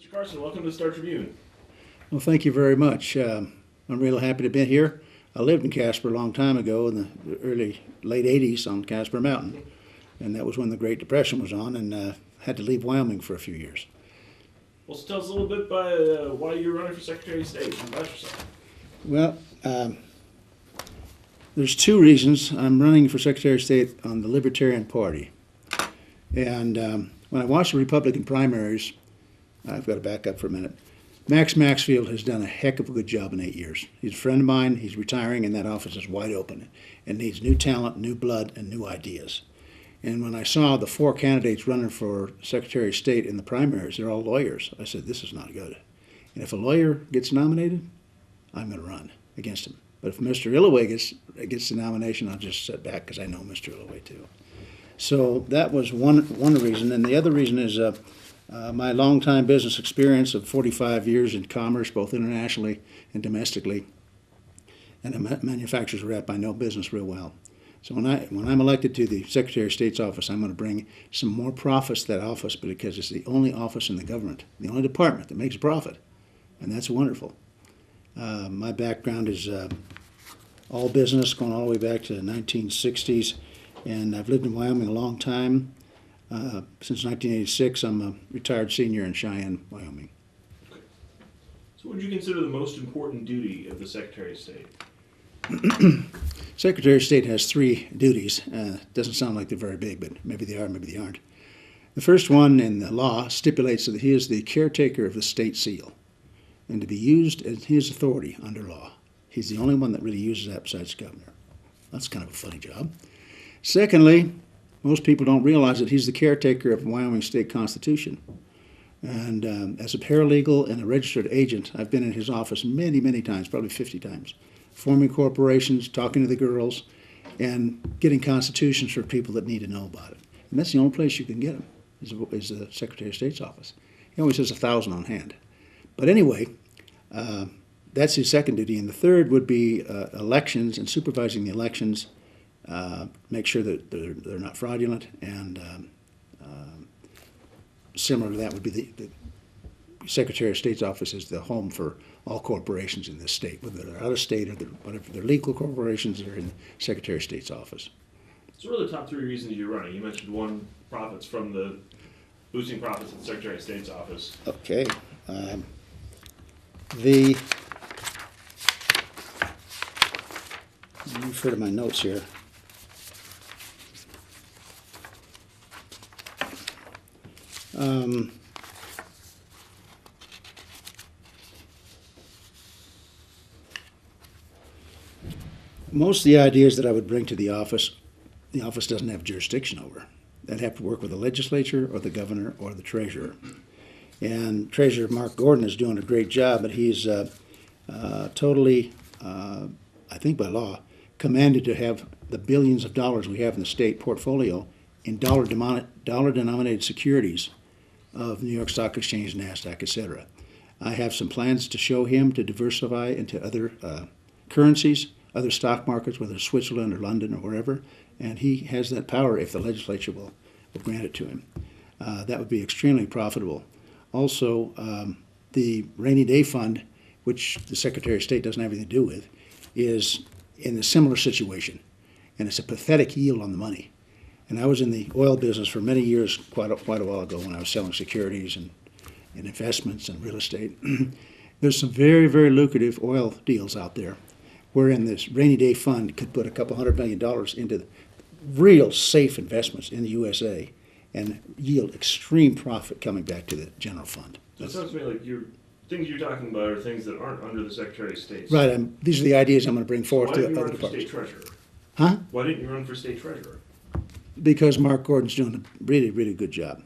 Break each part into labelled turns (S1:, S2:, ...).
S1: Mr. Carson, welcome to the Star-Tribune.
S2: Well, thank you very much. I'm real happy to be here. I lived in Casper a long time ago in the late 80s on Casper Mountain, and that was when the Great Depression was on, and had to leave Wyoming for a few years.
S1: Well, so tell us a little bit about why you're running for Secretary of State and about yourself.
S2: Well, there's two reasons. I'm running for Secretary of State on the Libertarian Party. And when I watched the Republican primaries, I've got to back up for a minute. Max Maxfield has done a heck of a good job in 8 years. He's a friend of mine. He's retiring, and that office is wide open. It needs new talent, new blood, and new ideas. And when I saw the four candidates running for Secretary of State in the primaries, they're all lawyers. I said, this is not good. And if a lawyer gets nominated, I'm going to run against him. But if Mr. Illoway gets the nomination, I'll just sit back because I know Mr. Illoway too. So that was one reason. And the other reason is my longtime business experience of 45 years in commerce, both internationally and domestically. And a manufacturer's rep, I know business real well. So when I'm elected to the Secretary of State's office, I'm going to bring some more profits to that office because it's the only office in the government, the only department that makes a profit. And that's wonderful. My background is all business, going all the way back to the 1960s. And I've lived in Wyoming a long time. Since 1986, I'm a retired senior in Cheyenne, Wyoming.
S1: Okay. So what would you consider the most important duty of the Secretary of State?
S2: Secretary of State has three duties. Doesn't sound like they're very big, but maybe they are, maybe they aren't. The first one in the law stipulates that he is the caretaker of the state seal and to be used as his authority under law. He's the only one that really uses that besides the governor. That's kind of a funny job. Secondly, most people don't realize that he's the caretaker of the Wyoming State Constitution. And as a paralegal and a registered agent, I've been in his office many, many times, probably 50 times, forming corporations, talking to the girls, and getting constitutions for people that need to know about it. And that's the only place you can get them, is the Secretary of State's office. He always has 1,000 on hand. But anyway, that's his second duty. And the third would be elections and supervising the elections, make sure that they're not fraudulent, and similar to that would be the Secretary of State's office is the home for all corporations in this state, whether they're out of state or whatever they're legal corporations, they're in the Secretary of State's office.
S1: So what are the top three reasons you're running? You mentioned one, profits from the boosting profits at the Secretary of State's office.
S2: Okay. Refer to my notes here. Most of the ideas that I would bring to the office doesn't have jurisdiction over. I'd have to work with the legislature or the governor or the treasurer. And Treasurer Mark Gordon is doing a great job, but he's totally, I think by law, commanded to have the billions of dollars we have in the state portfolio in dollar-denominated securities of New York Stock Exchange, NASDAQ, etc. I have some plans to show him to diversify into other currencies, other stock markets, whether it's Switzerland or London or wherever, and he has that power if the legislature will grant it to him. That would be extremely profitable. Also, the rainy day fund, which the Secretary of State doesn't have anything to do with, is in a similar situation, and it's a pathetic yield on the money. And I was in the oil business for many years, quite a while ago, when I was selling securities and investments and real estate. There's some very, very lucrative oil deals out there, wherein this rainy day fund could put a couple $100 million into real safe investments in the USA and yield extreme profit coming back to the general fund.
S1: So it sounds to me like things you're talking about are things that aren't under the Secretary of State.
S2: Right. These are the ideas I'm going to bring forth to other
S1: departments. Why didn't you run for state treasurer?
S2: Huh?
S1: Why didn't you run for state treasurer?
S2: Because Mark Gordon's doing a really, really good job,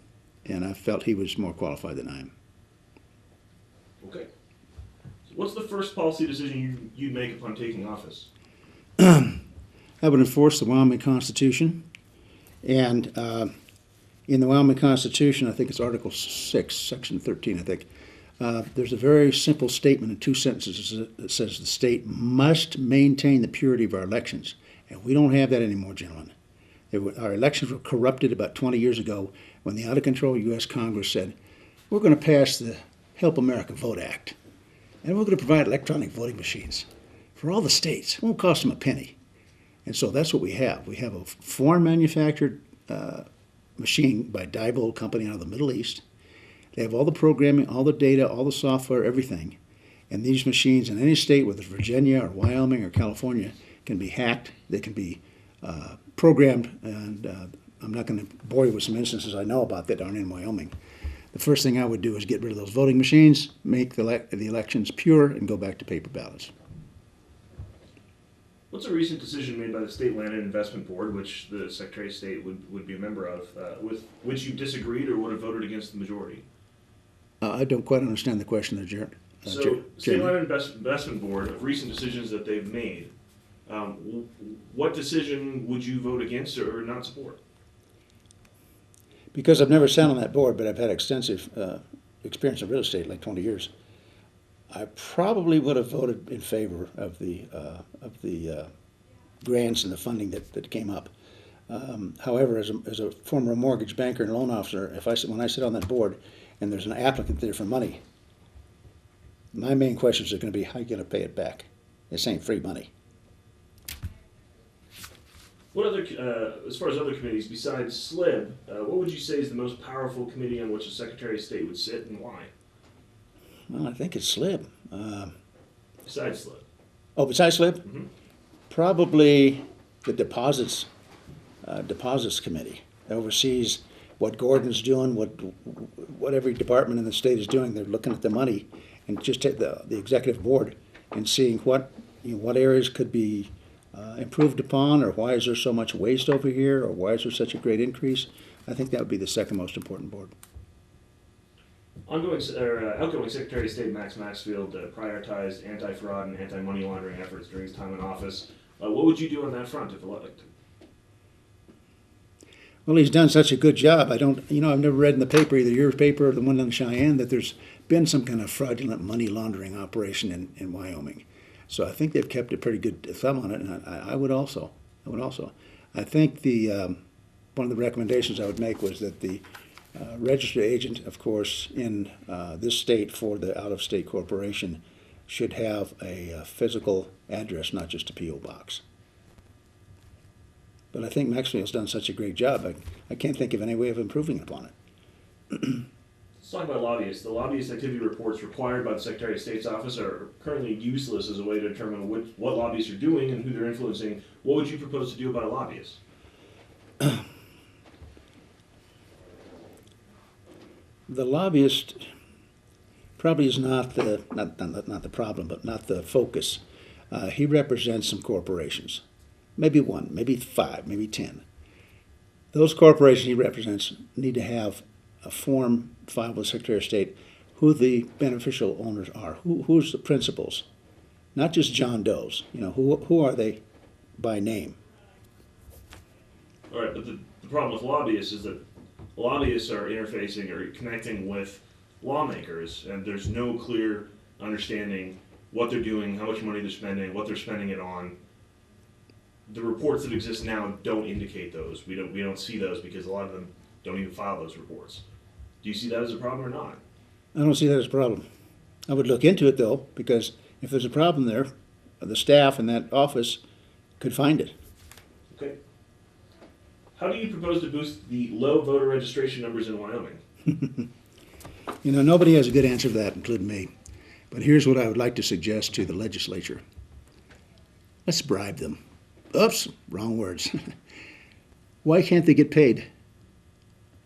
S2: and I felt he was more qualified than I am.
S1: Okay. So what's the first policy decision you'd make upon taking office?
S2: I would enforce the Wyoming Constitution, and in the Wyoming Constitution, I think it's Article 6, Section 13, I think, there's a very simple statement in 2 sentences that says the state must maintain the purity of our elections, and we don't have that anymore, gentlemen. Our elections were corrupted about 20 years ago when the out-of-control U.S. Congress said, we're going to pass the Help America Vote Act. And we're going to provide electronic voting machines for all the states. It won't cost them a penny. And so that's what we have. We have a foreign manufactured machine by Diebold Company out of the Middle East. They have all the programming, all the data, all the software, everything. And these machines in any state, whether it's Virginia or Wyoming or California, can be hacked. They can be programmed. And I'm not going to bore you with some instances I know about that aren't in Wyoming. The first thing I would do is get rid of those voting machines, make the elections pure, and go back to paper ballots.
S1: What's a recent decision made by the State Land and Investment Board, which the Secretary of State would be a member of, with which you disagreed or would have voted against the majority?
S2: I don't quite understand the question there, Jared.
S1: State Land and Investment Board, of recent decisions that they've made, what decision would you vote against or not support?
S2: Because I've never sat on that board, but I've had extensive experience in real estate, like 20 years, I probably would have voted in favor of the grants and the funding that came up. However, as a former mortgage banker and loan officer, when I sit on that board and there's an applicant there for money, my main questions are going to be, how are you going to pay it back? This ain't free money.
S1: What other, as far as other committees besides SLIB, what would you say is the most powerful committee on which the Secretary of State would sit and why?
S2: Well, I think it's SLIB.
S1: Besides SLIB?
S2: Oh, besides SLIB?
S1: Mm-hmm.
S2: Probably the deposits committee that oversees what Gordon's doing, what every department in the state is doing. They're looking at the money and just take the executive board and seeing what areas could be improved upon, or why is there so much waste over here, or why is there such a great increase. I think that would be the second most important board.
S1: Outgoing Secretary of State Max Maxfield prioritized anti-fraud and anti-money laundering efforts during his time in office. What would you do on that front if elected?
S2: Well, he's done such a good job. I've never read in the paper, either your paper or the one in Cheyenne, that there's been some kind of fraudulent money laundering operation in Wyoming. So I think they've kept a pretty good thumb on it, and I would also. I think one of the recommendations I would make was that the registered agent, of course, in this state for the out-of-state corporation should have a physical address, not just a P.O. box. But I think Maxfield's done such a great job, I can't think of any way of improving upon it.
S1: Let's talk about lobbyists. The lobbyist activity reports required by the Secretary of State's office are currently useless as a way to determine what lobbyists are doing and who they're influencing. What would you propose to do about a lobbyist?
S2: The lobbyist probably is not the problem, but not the focus. He represents some corporations, maybe one, maybe 5, maybe 10. Those corporations he represents need to have a form filed with the Secretary of State who the beneficial owners are, who's the principals, not just John Doe's. Who are they by name?
S1: All right, but the problem with lobbyists is that lobbyists are interfacing or connecting with lawmakers, and there's no clear understanding what they're doing, how much money they're spending, what they're spending it on. The reports that exist now don't indicate those. We don't see those because a lot of them don't even file those reports. Do you see that as a problem or not?
S2: I don't see that as a problem. I would look into it, though, because if there's a problem there, the staff in that office could find it.
S1: Okay. How do you propose to boost the low voter registration numbers in Wyoming?
S2: Nobody has a good answer to that, including me. But here's what I would like to suggest to the legislature. Let's bribe them. Oops, wrong words. Why can't they get paid?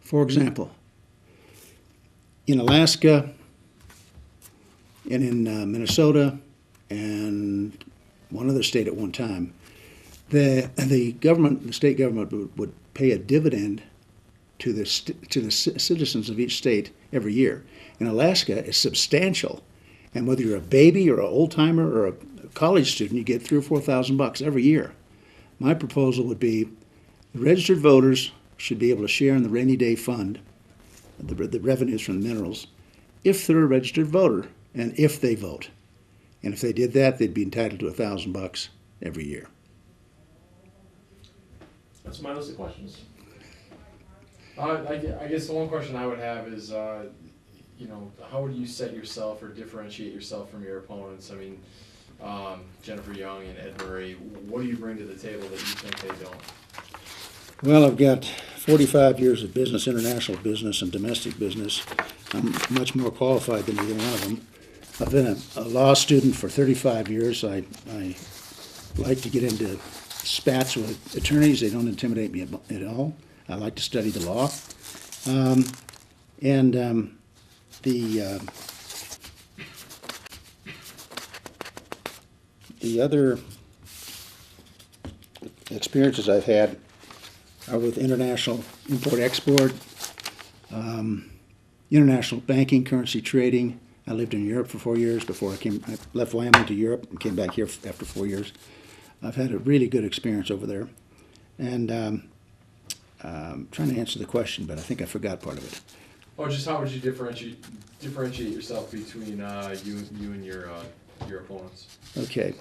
S2: For example, in Alaska and in Minnesota and one other state at one time, the state government would pay a dividend to the citizens of each state every year. In Alaska, it's substantial, and whether you're a baby or an old timer or a college student, you get $3,000 or $4,000 every year. My proposal would be the registered voters should be able to share in the rainy day fund, the revenues from the minerals, if they're a registered voter and if they vote. And if they did that, they'd be entitled to $1,000 every year.
S1: That's my list of questions.
S3: I guess the one question I would have is, how would you set yourself or differentiate yourself from your opponents? I mean, Jennifer Young and Ed Murray, what do you bring to the table that you think they don't?
S2: Well, I've got 45 years of business, international business and domestic business. I'm much more qualified than either one of them. I've been a law student for 35 years. I like to get into spats with attorneys. They don't intimidate me at all. I like to study the law. The other experiences I've had are with international import-export, international banking, currency trading. I lived in Europe for 4 years before I left Wyoming to Europe and came back here after 4 years. I've had a really good experience over there. And I'm trying to answer the question, but I think I forgot part of it.
S3: Oh, just how would you differentiate yourself between you and your opponents?
S2: Okay.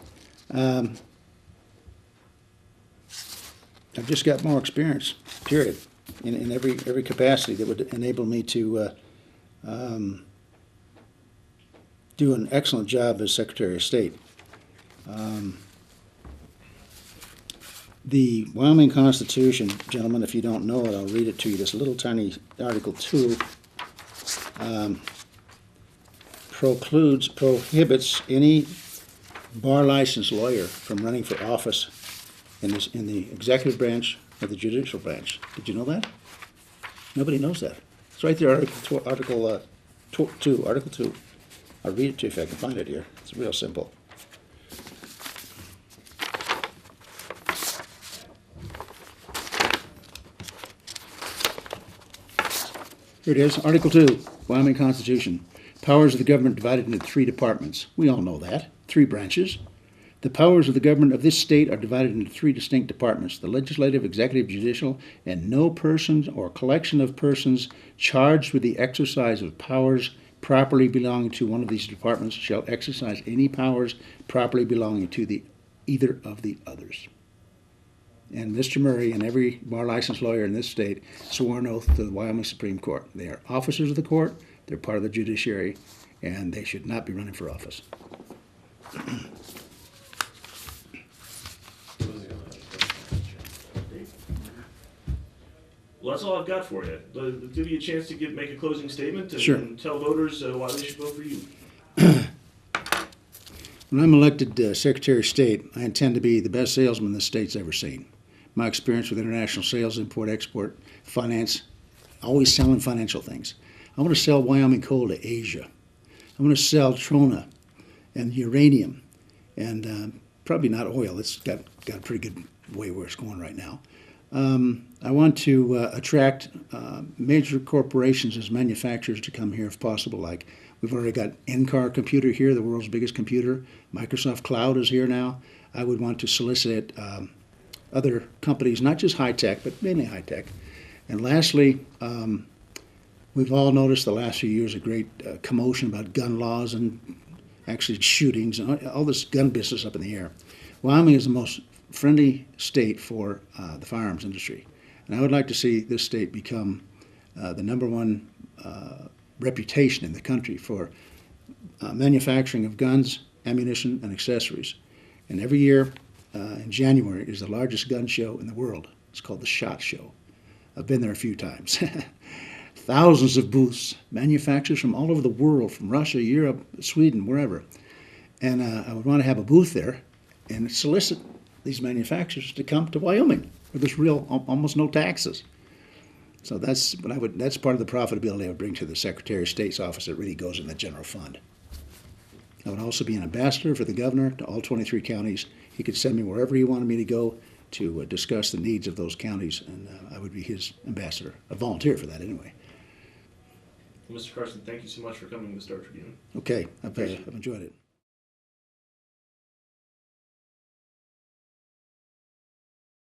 S2: I've just got more experience, period, in every capacity that would enable me to do an excellent job as Secretary of State. The Wyoming Constitution, gentlemen, if you don't know it, I'll read it to you. This little tiny Article 2 prohibits any bar licensed lawyer from running for office in the executive branch or the judicial branch. Did you know that? Nobody knows that. It's right there, Article 2. I'll read it to you if I can find it here. It's real simple. Here it is, Article 2, Wyoming Constitution. Powers of the government divided into 3 departments. We all know that. 3 branches. The powers of the government of this state are divided into 3 distinct departments: the legislative, executive, judicial, and no person or collection of persons charged with the exercise of powers properly belonging to one of these departments shall exercise any powers properly belonging to either of the others. And Mr. Murray and every bar licensed lawyer in this state swore an oath to the Wyoming Supreme Court. They are officers of the court, they're part of the judiciary, and they should not be running for office.
S1: Well, that's all I've got for you. I'll give you a chance to make a closing statement and,
S2: Sure.
S1: and tell voters why they should vote for you.
S2: When I'm elected Secretary of State, I intend to be the best salesman this state's ever seen. My experience with international sales, import, export, finance, always selling financial things. I want to sell Wyoming coal to Asia. I want to sell trona and uranium and probably not oil. It's got a pretty good way where it's going right now. I want to attract major corporations as manufacturers to come here if possible. Like we've already got NCAR Computer here, the world's biggest computer. Microsoft Cloud is here now. I would want to solicit other companies, not just high-tech, but mainly high-tech. And lastly, we've all noticed the last few years a great commotion about gun laws and actually shootings and all this gun business up in the air. Wyoming is the most friendly state for the firearms industry. And I would like to see this state become the #1 reputation in the country for manufacturing of guns, ammunition, and accessories. And every year in January is the largest gun show in the world. It's called the SHOT Show. I've been there a few times. Thousands of booths, manufacturers from all over the world, from Russia, Europe, Sweden, wherever. And I would want to have a booth there and solicit these manufacturers to come to Wyoming, where there's almost no taxes. So that's part of the profitability I would bring to the Secretary of State's office that really goes in the general fund. I would also be an ambassador for the governor to all 23 counties. He could send me wherever he wanted me to go to discuss the needs of those counties, and I would be his ambassador. A volunteer for that anyway.
S1: Well, Mr. Carson, thank you so much for coming to the Star-Tribune.
S2: Okay, I've enjoyed it.